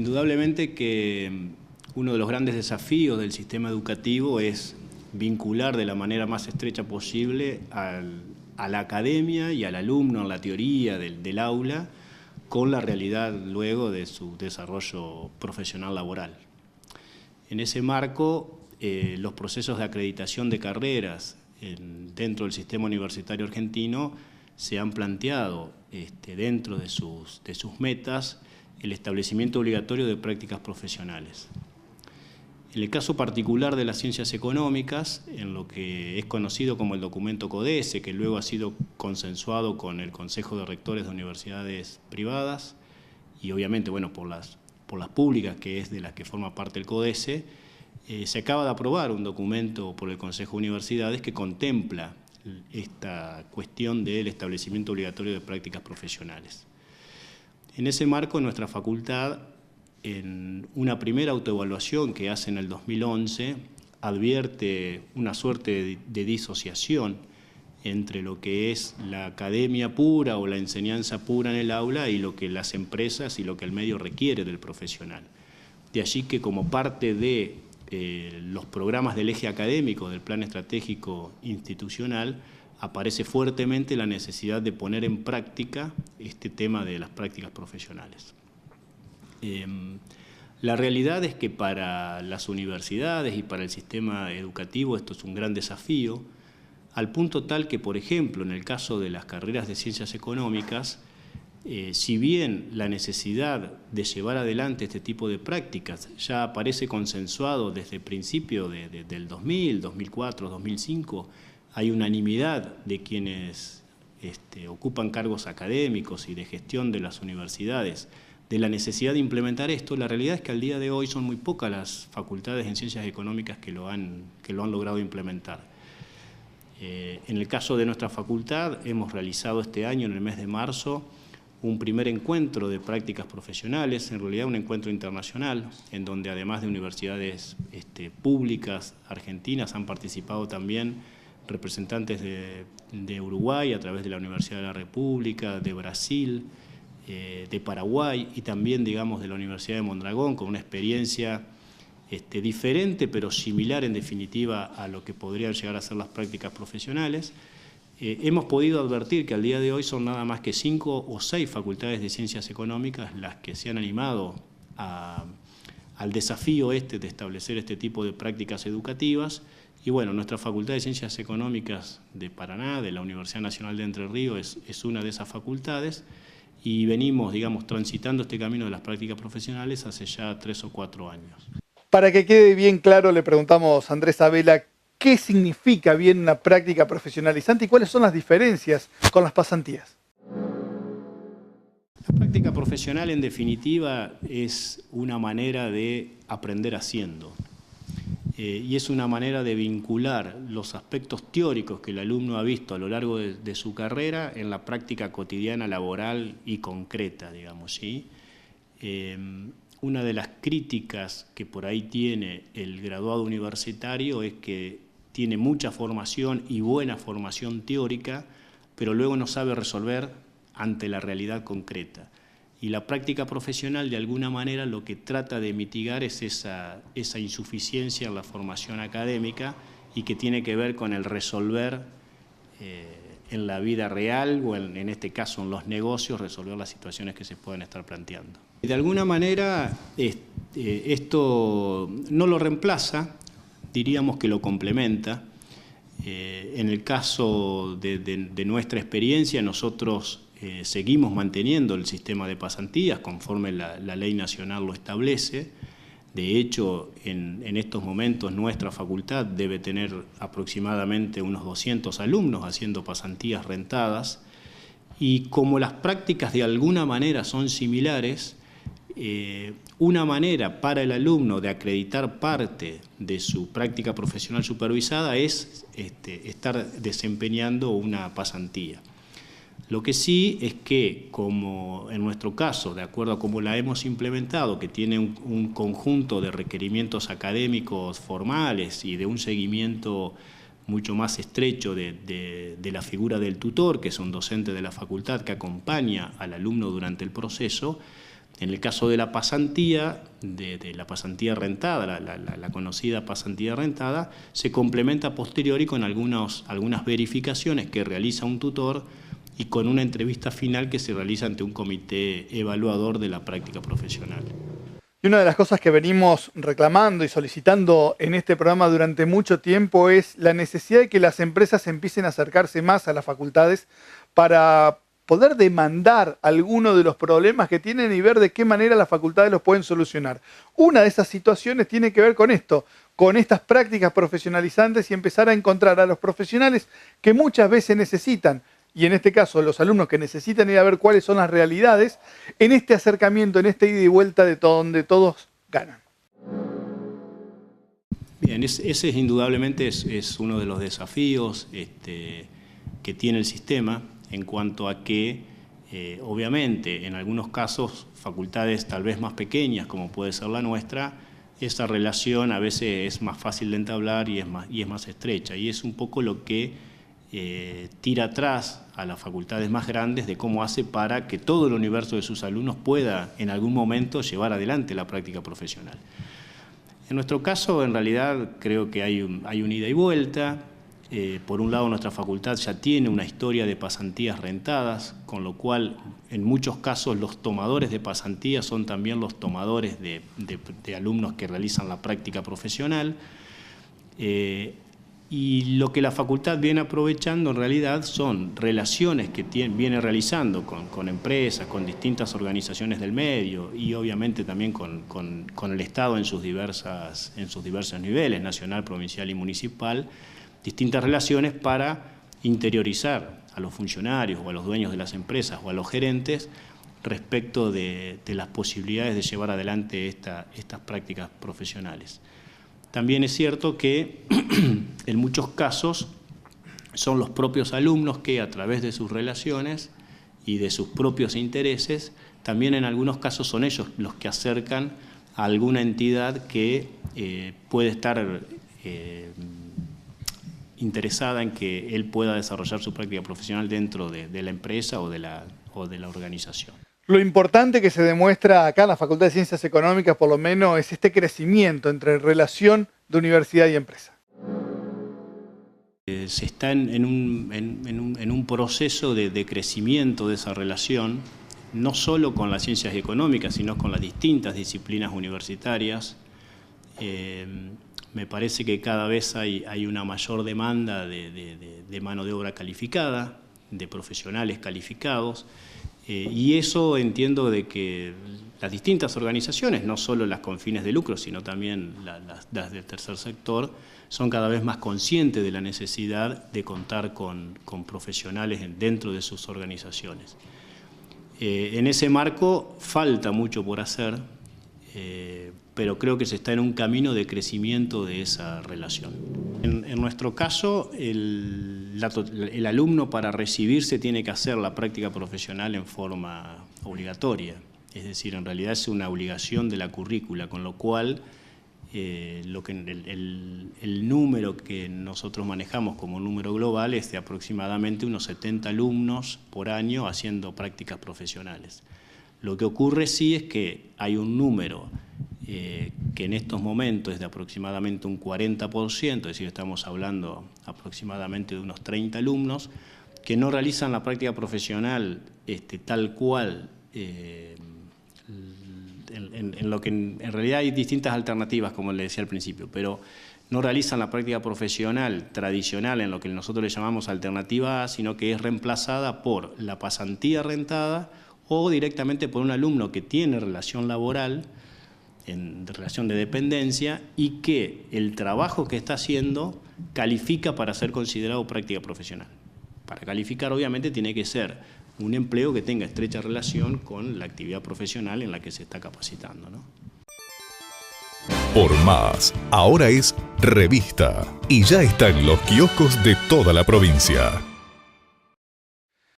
Indudablemente que uno de los grandes desafíos del sistema educativo es vincular de la manera más estrecha posible a la academia y al alumno en la teoría del aula con la realidad luego de su desarrollo profesional laboral. En ese marco, los procesos de acreditación de carreras dentro del sistema universitario argentino se han planteado dentro de sus metas el establecimiento obligatorio de prácticas profesionales. En el caso particular de las ciencias económicas, en lo que es conocido como el documento CODESE, que luego ha sido consensuado con el Consejo de Rectores de Universidades Privadas y obviamente por las públicas, que es de las que forma parte el CODESE, se acaba de aprobar un documento por el Consejo de Universidades que contempla esta cuestión del establecimiento obligatorio de prácticas profesionales. En ese marco, nuestra facultad, en una primera autoevaluación que hace en el 2011, advierte una suerte de disociación entre lo que es la academia pura o la enseñanza pura en el aula y lo que las empresas y lo que el medio requiere del profesional. De allí que como parte de los programas del eje académico del Plan Estratégico Institucional aparece fuertemente la necesidad de poner en práctica este tema de las prácticas profesionales. La realidad es que para las universidades y para el sistema educativo esto es un gran desafío, al punto tal que, por ejemplo, en el caso de las carreras de ciencias económicas, si bien la necesidad de llevar adelante este tipo de prácticas ya aparece consensuado desde el principio del 2000, 2004, 2005, hay unanimidad de quienes ocupan cargos académicos y de gestión de las universidades de la necesidad de implementar esto. La realidad es que al día de hoy son muy pocas las facultades en ciencias económicas que lo han logrado implementar. En el caso de nuestra facultad, hemos realizado este año, en el mes de marzo, un primer encuentro de prácticas profesionales, en realidad un encuentro internacional, en donde además de universidades públicas argentinas han participado también representantes de Uruguay a través de la Universidad de la República, de Brasil, de Paraguay y también, digamos, de la Universidad de Mondragón, con una experiencia diferente pero similar en definitiva a lo que podrían llegar a ser las prácticas profesionales. Hemos podido advertir que al día de hoy son nada más que 5 o 6 facultades de ciencias económicas las que se han animado al desafío de establecer este tipo de prácticas educativas. Y bueno, nuestra Facultad de Ciencias Económicas de Paraná, de la Universidad Nacional de Entre Ríos, es una de esas facultades y venimos, digamos, transitando este camino de las prácticas profesionales hace ya 3 o 4 años. Para que quede bien claro, le preguntamos a Andrés Abela qué significa bien una práctica profesionalizante y cuáles son las diferencias con las pasantías. La práctica profesional, en definitiva, es una manera de aprender haciendo. Y es una manera de vincular los aspectos teóricos que el alumno ha visto a lo largo de su carrera en la práctica cotidiana, laboral y concreta, digamos, ¿sí? Una de las críticas que por ahí tiene el graduado universitario es que tiene mucha formación y buena formación teórica, pero luego no sabe resolver ante la realidad concreta. Y la práctica profesional, de alguna manera, lo que trata de mitigar es esa insuficiencia en la formación académica y que tiene que ver con el resolver en la vida real o en este caso en los negocios, resolver las situaciones que se pueden estar planteando. De alguna manera, esto no lo reemplaza, diríamos que lo complementa. En el caso de nuestra experiencia, nosotros seguimos manteniendo el sistema de pasantías conforme la ley nacional lo establece. De hecho, en estos momentos nuestra facultad debe tener aproximadamente unos 200 alumnos haciendo pasantías rentadas y como las prácticas de alguna manera son similares, una manera para el alumno de acreditar parte de su práctica profesional supervisada es estar desempeñando una pasantía. Lo que sí es que, como en nuestro caso, de acuerdo a cómo la hemos implementado, que tiene un conjunto de requerimientos académicos formales y de un seguimiento mucho más estrecho de la figura del tutor, que es un docente de la facultad que acompaña al alumno durante el proceso, En el caso de la pasantía, de la pasantía rentada, la conocida pasantía rentada, se complementa a posteriori con algunas verificaciones que realiza un tutor y con una entrevista final que se realiza ante un comité evaluador de la práctica profesional. Y una de las cosas que venimos reclamando y solicitando en este programa durante mucho tiempo es la necesidad de que las empresas empiecen a acercarse más a las facultades para poder demandar algunos de los problemas que tienen y ver de qué manera las facultades los pueden solucionar. Una de esas situaciones tiene que ver con esto, con estas prácticas profesionalizantes y empezar a encontrar a los profesionales que muchas veces necesitan, y en este caso los alumnos que necesitan ir a ver cuáles son las realidades, en este acercamiento, en este ida y vuelta de donde todos ganan. Bien, ese indudablemente es uno de los desafíos que tiene el sistema, en cuanto a que, obviamente, en algunos casos, facultades tal vez más pequeñas, como puede ser la nuestra, esa relación a veces es más fácil de entablar y es más estrecha. Y es un poco lo que tira atrás a las facultades más grandes de cómo hace para que todo el universo de sus alumnos pueda en algún momento llevar adelante la práctica profesional. En nuestro caso, en realidad, creo que hay un ida y vuelta. Por un lado, nuestra facultad ya tiene una historia de pasantías rentadas, con lo cual, en muchos casos, los tomadores de pasantías son también los tomadores de alumnos que realizan la práctica profesional. Y lo que la facultad viene aprovechando en realidad son relaciones que viene realizando con empresas, con distintas organizaciones del medio y obviamente también con el Estado en sus diversos niveles, nacional, provincial y municipal, distintas relaciones para interiorizar a los funcionarios o a los dueños de las empresas o a los gerentes respecto de las posibilidades de llevar adelante estas prácticas profesionales. También es cierto que en muchos casos son los propios alumnos que a través de sus relaciones y de sus propios intereses, también en algunos casos son ellos los que acercan a alguna entidad que puede estar interesada en que él pueda desarrollar su práctica profesional dentro de la empresa o de la organización. Lo importante que se demuestra acá en la Facultad de Ciencias Económicas, por lo menos, es este crecimiento entre relación de universidad y empresa. Se está en un proceso de crecimiento de esa relación, no solo con las ciencias económicas, sino con las distintas disciplinas universitarias. Me parece que cada vez hay una mayor demanda de mano de obra calificada, de profesionales calificados, y eso entiendo de que las distintas organizaciones, no solo las con fines de lucro, sino también las del tercer sector, son cada vez más conscientes de la necesidad de contar con profesionales dentro de sus organizaciones. En ese marco falta mucho por hacer, pero creo que se está en un camino de crecimiento de esa relación. En nuestro caso, el alumno para recibirse tiene que hacer la práctica profesional en forma obligatoria, es decir, en realidad es una obligación de la currícula, con lo cual el número que nosotros manejamos como número global es de aproximadamente unos 70 alumnos por año haciendo prácticas profesionales. Lo que ocurre sí es que hay un número que en estos momentos es de aproximadamente un 40%, es decir, estamos hablando aproximadamente de unos 30 alumnos, que no realizan la práctica profesional tal cual, en lo que en realidad hay distintas alternativas, como le decía al principio, pero no realizan la práctica profesional tradicional en lo que nosotros le llamamos alternativa A, sino que es reemplazada por la pasantía rentada o directamente por un alumno que tiene relación laboral, en relación de dependencia, y que el trabajo que está haciendo califica para ser considerado práctica profesional. Para calificar, obviamente, tiene que ser un empleo que tenga estrecha relación con la actividad profesional en la que se está capacitando, ¿no? Por Más, ahora es revista y ya está en los kioscos de toda la provincia.